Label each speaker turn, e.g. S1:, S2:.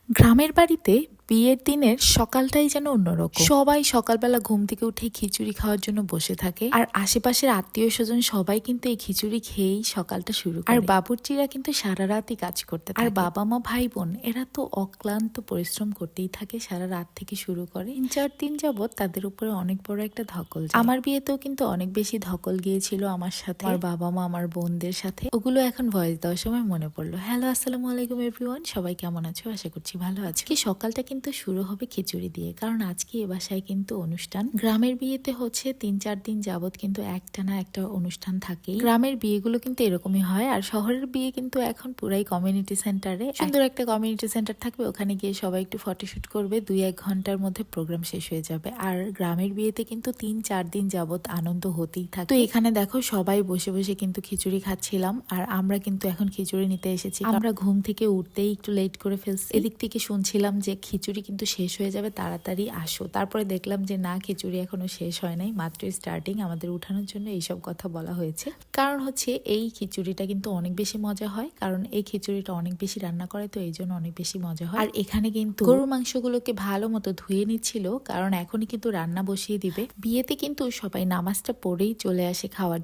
S1: গ্রামের বাড়িতে বিয়ের দিনের সকালটাই যেন অন্যরকম। সবাই সকালবেলা ঘুম থেকে উঠে খিচুড়ি খাওয়ার জন্য বসে থাকে, আর আশেপাশের আত্মীয় স্বজন সবাই কিন্তু এই খিচুড়ি খেয়েই সকালটা শুরু করে। আর বাবুর্চিরা কিন্তু সারা রাতই কাজ করতে থাকে, আর বাবা মা ভাই বোন এরা তো অক্লান্ত পরিশ্রম করতেই থাকে, সারা রাত থেকে শুরু করে 3-4 দিন যাবত তাদের উপরে অনেক বড় একটা ধকল যায়। আমার বিয়েতেও কিন্তু অনেক বেশি ধকল গিয়েছিল আমার সাথে, আমার বাবা মা আমার বোনদের সাথে। ওগুলো এখন ভয়েস দেওয়ার সময় মনে পড়লো। হ্যালো, আসসালামু আলাইকুম এভরিওয়ান, সবাই কেমন আছো? আশা করছি ভালো আছো। কি সকালটা কিন্তু শুরু হবে খিচুড়ি দিয়ে, কারণ আজকে এ বাসায় কিন্তু অনুষ্ঠান। গ্রামের বিয়েতে হচ্ছে 3-4 দিন যাবত কিন্তু একটানা একটা অনুষ্ঠান থাকে। গ্রামের বিয়েগুলো কিন্তু এরকমই হয়, আর শহরের বিয়ে কিন্তু এখন পুরাই কমিউনিটি সেন্টারে। সুন্দর একটা কমিউনিটি সেন্টার থাকবে, ওখানে গিয়ে সবাই একটু ফটোশুট করবে, 2-1 ঘন্টার মধ্যে প্রোগ্রাম শেষ হয়ে যাবে। আর গ্রামের বিয়েতে কিন্তু 3-4 দিন যাবত আনন্দ হতেই থাকে। তো এখানে দেখো সবাই বসে বসে কিন্তু খিচুড়ি খাচ্ছিলাম, আর আমরা কিন্তু এখন খিচুড়ি নিতে এসেছি। আমরা ঘুম থেকে উঠতেই একটু লেট করে ফেলছি। এদিক থেকে শুনছিলাম যে খিচুড়ি কিন্তু শেষ হয়ে যাবে, তাড়াতাড়ি আসো। তারপরে দেখলাম যে না, খিচুড়ি এখনো শেষ হয় নাই, মাত্র স্টার্টিং। আমাদের উঠানোর জন্য এইসব কথা বলা হয়েছে। কারণ হচ্ছে এই খিচুড়িটা কিন্তু অনেক বেশি মজা হয়, কারণ এই খিচুড়িটা অনেক বেশি রান্না করে, তো এই জন্য অনেক বেশি মজা হয়। আর এখানে কিন্তু গরুর মাংসগুলোকে ভালো মতো ধুয়ে নিচ্ছিল, কারণ এখনই কিন্তু রান্না বসিয়ে দিবে। বিয়েতে কিন্তু সবাই নামাজটা পড়েই চলে আসে খাওয়ার